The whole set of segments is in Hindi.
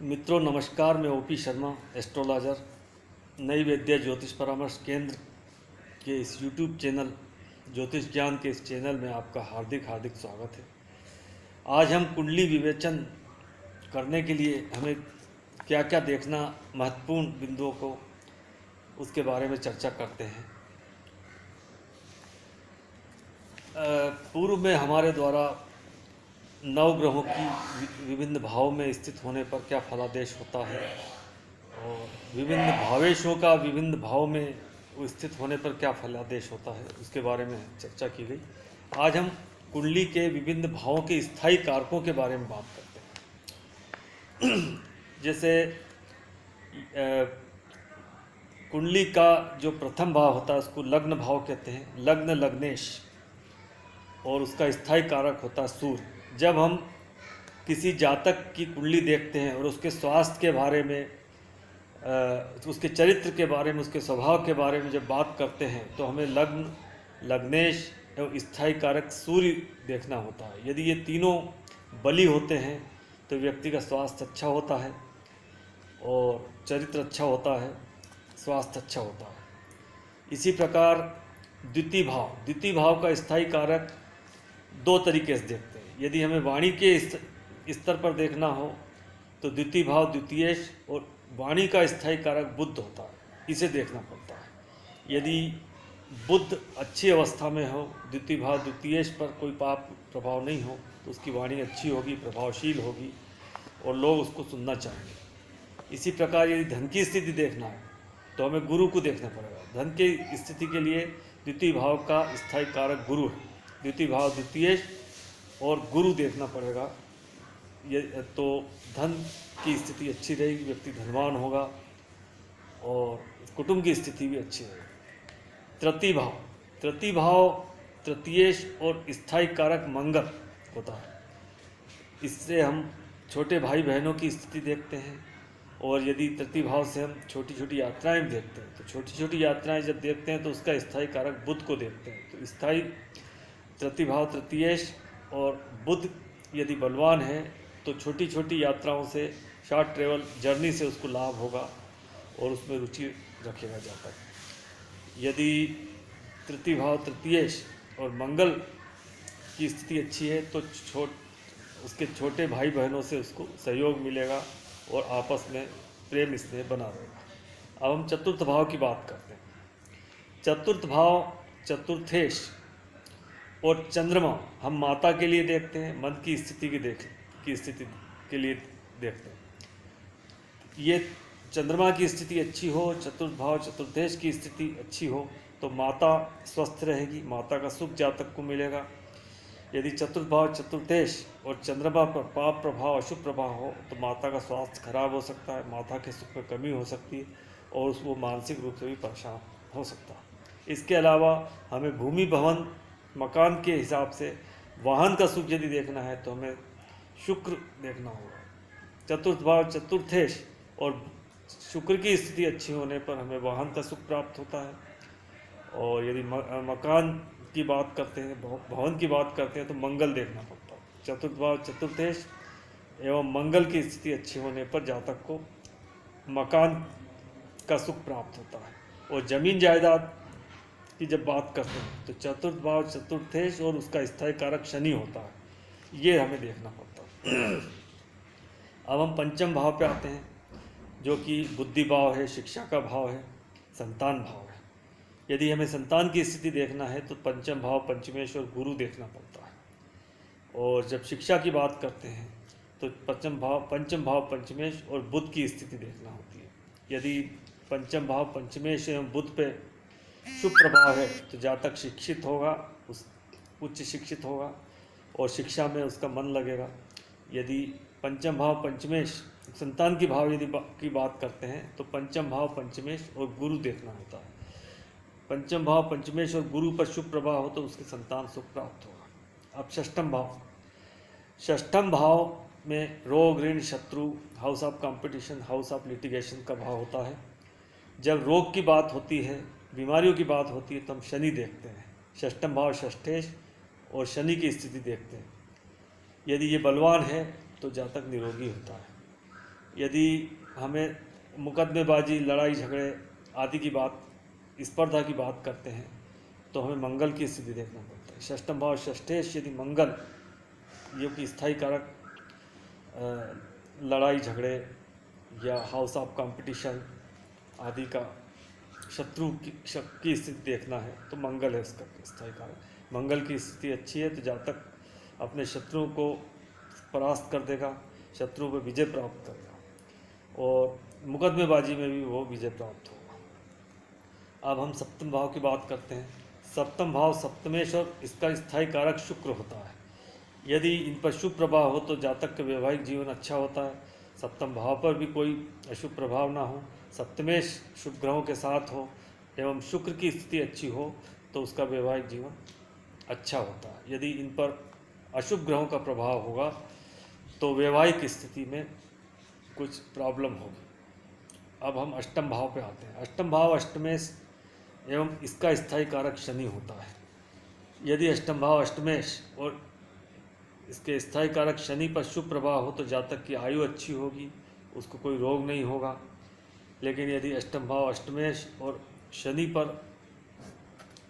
मित्रों नमस्कार, मैं ओपी शर्मा एस्ट्रोलॉजर नई वैद्य ज्योतिष परामर्श केंद्र के इस यूट्यूब चैनल ज्योतिष ज्ञान के इस चैनल में आपका हार्दिक हार्दिक स्वागत है। आज हम कुंडली विवेचन करने के लिए हमें क्या क्या देखना महत्वपूर्ण बिंदुओं को उसके बारे में चर्चा करते हैं। पूर्व में हमारे द्वारा नवग्रहों की विभिन्न भाव में स्थित होने पर क्या फलादेश होता है और विभिन्न भावेशों का विभिन्न भाव में स्थित होने पर क्या फलादेश होता है उसके बारे में चर्चा की गई। आज हम कुंडली के विभिन्न भावों के स्थायी कारकों के बारे में बात करते हैं। जैसे कुंडली का जो प्रथम भाव होता है उसको लग्न भाव कहते हैं, लग्न लग्नेश, और उसका स्थायी कारक होता है सूर्य। जब हम किसी जातक की कुंडली देखते हैं और उसके स्वास्थ्य के बारे में, उसके चरित्र के बारे में, उसके स्वभाव के बारे में जब बात करते हैं तो हमें लग्न लग्नेश एवं स्थायी कारक सूर्य देखना होता है। यदि ये तीनों बली होते हैं तो व्यक्ति का स्वास्थ्य अच्छा होता है और चरित्र अच्छा होता है, स्वास्थ्य अच्छा होता है। इसी प्रकार द्वितीय भाव का स्थायी कारक दो तरीके से देखते हैं। यदि हमें वाणी के स्तर पर देखना हो तो द्वितीय भाव द्वितीयेश और वाणी का स्थायी कारक बुध होता है, इसे देखना पड़ता है। यदि बुध अच्छी अवस्था में हो, द्वितीय भाव द्वितीयेश पर कोई पाप प्रभाव नहीं हो, तो उसकी वाणी अच्छी होगी, प्रभावशील होगी और लोग उसको सुनना चाहेंगे। इसी प्रकार यदि धन की स्थिति देखना है तो हमें गुरु को देखना पड़ेगा। धन की स्थिति के लिए द्वितीय भाव का स्थायी कारक गुरु है, द्वितीय भाव द्वितीयेश और गुरु देखना पड़ेगा। ये तो धन की स्थिति अच्छी रहेगी, व्यक्ति धनवान होगा और कुटुंब की स्थिति भी अच्छी रहेगी। तृतीय भाव तृतीयेश और स्थायी कारक मंगल होता है। इससे हम छोटे भाई बहनों की स्थिति देखते हैं और यदि तृतीय भाव से हम छोटी छोटी यात्राएं देखते हैं तो छोटी छोटी यात्राएं जब देखते हैं तो उसका स्थायी कारक बुध को देखते हैं। तो स्थायी तृतीय भाव तृतीयेश और बुध यदि बलवान है तो छोटी छोटी यात्राओं से, शॉर्ट ट्रेवल जर्नी से उसको लाभ होगा और उसमें रुचि रखेगा जाता है। यदि तृतीय भाव तृतीयेश और मंगल की स्थिति अच्छी है तो उसके छोटे भाई बहनों से उसको सहयोग मिलेगा और आपस में प्रेम स्नेह बना रहेगा। अब हम चतुर्थ भाव की बात करते हैं। चतुर्थ भाव चतुर्थेश और चंद्रमा हम माता के लिए देखते हैं, मन की स्थिति के लिए देखते हैं। ये चंद्रमा की स्थिति अच्छी हो, चतुर्थ भाव चतुर्थेश की स्थिति अच्छी हो तो माता स्वस्थ रहेगी, माता का सुख जातक को मिलेगा। यदि चतुर्थ भाव चतुर्थेश और चंद्रमा पर पाप प्रभाव, अशुभ प्रभाव हो तो माता का स्वास्थ्य खराब हो सकता है, माता के सुख में कमी हो सकती है और उसको मानसिक रूप से भी परेशान हो सकता है। इसके अलावा हमें भूमि भवन मकान के हिसाब से वाहन का सुख यदि देखना है तो हमें शुक्र देखना होगा। चतुर्थ भाव चतुर्थेश और शुक्र की स्थिति अच्छी होने पर हमें वाहन का सुख प्राप्त होता है। और यदि मकान की बात करते हैं, भवन की बात करते हैं तो मंगल देखना पड़ता है। चतुर्थ भाव चतुर्थेश एवं मंगल की स्थिति अच्छी होने पर जातक को मकान का सुख प्राप्त होता है। और जमीन जायदाद की जब बात करते हैं तो चतुर्थ भाव चतुर्थेश और उसका स्थायी कारक शनि होता है, ये हमें देखना पड़ता है। अब हम पंचम भाव पे आते हैं जो कि बुद्धि भाव है, शिक्षा का भाव है, संतान भाव है। यदि हमें संतान की स्थिति देखना है तो पंचम भाव पंचमेश और गुरु देखना पड़ता है। और जब शिक्षा की बात करते हैं तो पंचम भाव पंचमेश और बुध की स्थिति देखना होती है। यदि पंचम भाव पंचमेश एवं बुध पे शुभ प्रभाव है तो जातक शिक्षित होगा, उच्च शिक्षित होगा और शिक्षा में उसका मन लगेगा। यदि पंचम भाव पंचमेश संतान की भाव की बात करते हैं तो पंचम भाव पंचमेश और गुरु देखना होता है। पंचम भाव पंचमेश और गुरु पर शुभ प्रभाव हो तो उसके संतान सुख प्राप्त होगा। अब षष्ठम भाव में रोग, ऋण, शत्रु, house of competition, house of litigation का भाव होता है। जब रोग की बात होती है, बीमारियों की बात होती है तो हम शनि देखते हैं। षष्ठम भाव षष्ठेश और शनि की स्थिति देखते हैं। यदि ये बलवान है तो जातक निरोगी होता है। यदि हमें मुकदमेबाजी, लड़ाई झगड़े आदि की बात, स्पर्धा की बात करते हैं तो हमें मंगल की स्थिति देखना पड़ता है। षष्ठम भाव षष्ठेश यदि मंगल, जो कि स्थायी कारक लड़ाई झगड़े या हाउस ऑफ कंपटीशन आदि का शत्रु की स्थिति देखना है तो मंगल है उसका स्थायी कारक। मंगल की स्थिति अच्छी है तो जहाँ तक अपने शत्रुओं को परास्त कर देगा, शत्रुओं पर विजय प्राप्त करेगा और मुकदमेबाजी में भी वो विजय प्राप्त होगा। अब हम सप्तम भाव की बात करते हैं। सप्तम भाव सप्तमेश और इसका स्थायी कारक शुक्र होता है। यदि इन पर शुभ प्रभाव हो तो जातक का वैवाहिक जीवन अच्छा होता है। सप्तम भाव पर भी कोई अशुभ प्रभाव ना हो, सप्तमेश शुभ ग्रहों के साथ हो एवं शुक्र की स्थिति अच्छी हो तो उसका वैवाहिक जीवन अच्छा होता है। यदि इन पर अशुभ ग्रहों का प्रभाव होगा तो वैवाहिक स्थिति में कुछ प्रॉब्लम होगी। अब हम अष्टम भाव पे आते हैं। अष्टम भाव अष्टमेश एवं इसका स्थायी कारक शनि होता है। यदि अष्टम भाव अष्टमेश और इसके स्थायी कारक शनि पर शुभ प्रभाव हो तो जातक की आयु अच्छी होगी, उसको कोई रोग नहीं होगा। लेकिन यदि अष्टम भाव अष्टमेश और शनि पर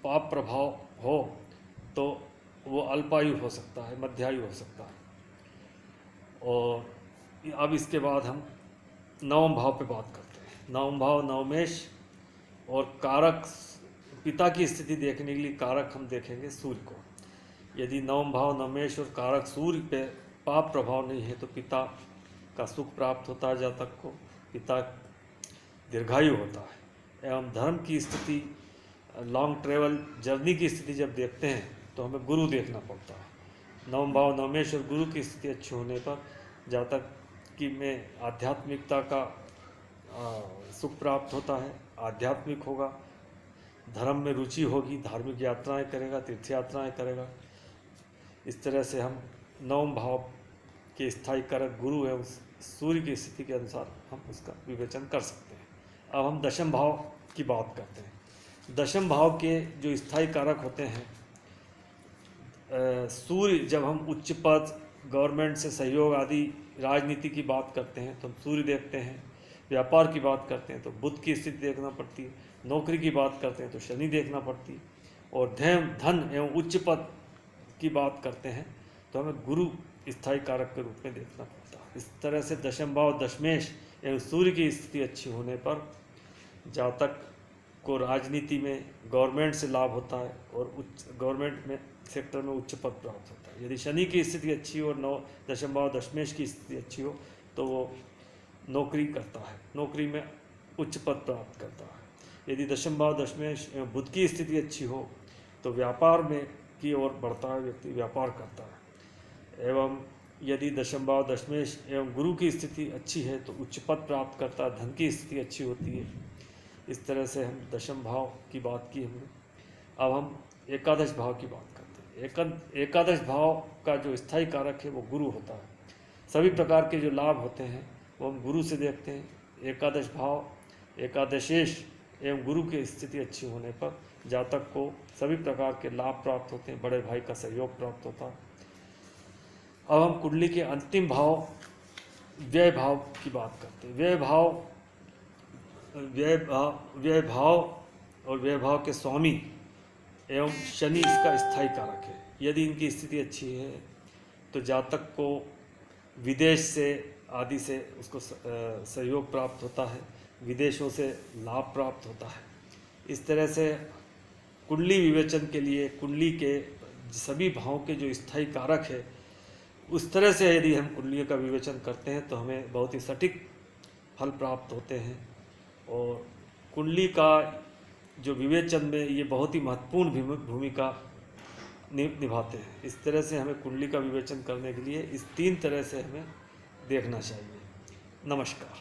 पाप प्रभाव हो तो वो अल्पायु हो सकता है, मध्यायु हो सकता है। और अब इसके बाद हम नवम भाव पे बात करते हैं। नवम भाव नवमेश और कारक पिता की स्थिति देखने के लिए कारक हम देखेंगे सूर्य को। यदि नवम भाव नवमेश और कारक सूर्य पे पाप प्रभाव नहीं है तो पिता का सुख प्राप्त होता है जातक को, पिता दीर्घायु होता है। एवं धर्म की स्थिति, लॉन्ग ट्रेवल जर्नी की स्थिति जब देखते हैं तो हमें गुरु देखना पड़ता है। नवम भाव नवमेश और गुरु की स्थिति अच्छी होने पर जातक की में आध्यात्मिकता का सुख प्राप्त होता है, आध्यात्मिक होगा, धर्म में रुचि होगी, धार्मिक यात्राएं करेगा, तीर्थ यात्राएं करेगा। इस तरह से हम नवम भाव के स्थायी कारक गुरु है उस सूर्य की स्थिति के अनुसार हम उसका विवेचन कर सकते हैं। अब हम दशम भाव की बात करते हैं। दशम भाव के जो स्थायी कारक होते हैं, सूर्य, जब हम उच्च पद, गवर्नमेंट से सहयोग आदि राजनीति की बात करते हैं तो हम सूर्य देखते हैं। व्यापार की बात करते हैं तो बुध की स्थिति देखना पड़ती है। नौकरी की बात करते हैं तो शनि देखना पड़ती है। और धन एवं उच्च पद की बात करते हैं तो हमें गुरु स्थायी कारक के रूप में देखना पड़ता है। इस तरह से दशम भाव दशमेश एवं सूर्य की स्थिति अच्छी होने पर जातक को राजनीति में गवर्नमेंट से लाभ होता है और उच्च गवर्नमेंट में सेक्टर में उच्च पद प्राप्त होता है। यदि शनि की स्थिति अच्छी हो और दशम भाव दशमेश की स्थिति अच्छी हो तो वो नौकरी करता है, नौकरी में उच्च पद प्राप्त करता है। यदि दशम भाव दशमेश एवं बुध की स्थिति अच्छी हो तो व्यापार में की ओर बढ़ता है, व्यक्ति व्यापार करता है। एवं यदि दशम भाव दशमेश एवं गुरु की स्थिति अच्छी है तो उच्च पद प्राप्त करता है, धन की स्थिति अच्छी होती है। इस तरह से हम दशम भाव की बात की हमने। अब हम एकादश भाव की बात करते हैं। एकादश भाव का जो स्थायी कारक है वो गुरु होता है। सभी प्रकार के जो लाभ होते हैं वो हम गुरु से देखते हैं। एकादश भाव एकादशेश एवं गुरु की स्थिति अच्छी होने पर जातक को सभी प्रकार के लाभ प्राप्त होते हैं, बड़े भाई का सहयोग प्राप्त होता है। अब हम कुंडली के अंतिम भाव व्यय भाव की बात करते हैं। व्यय भाव के स्वामी एवं शनि इसका स्थायी कारक है। यदि इनकी स्थिति अच्छी है तो जातक को विदेश से आदि से उसको सहयोग प्राप्त होता है, विदेशों से लाभ प्राप्त होता है। इस तरह से कुंडली विवेचन के लिए कुंडली के सभी भावों के जो स्थायी कारक है उस तरह से यदि हम कुंडलियों का विवेचन करते हैं तो हमें बहुत ही सटीक फल प्राप्त होते हैं। और कुंडली का जो विवेचन में ये बहुत ही महत्वपूर्ण भूमिका निभाते हैं। इस तरह से हमें कुंडली का विवेचन करने के लिए इस 3 तरह से हमें देखना चाहिए। नमस्कार।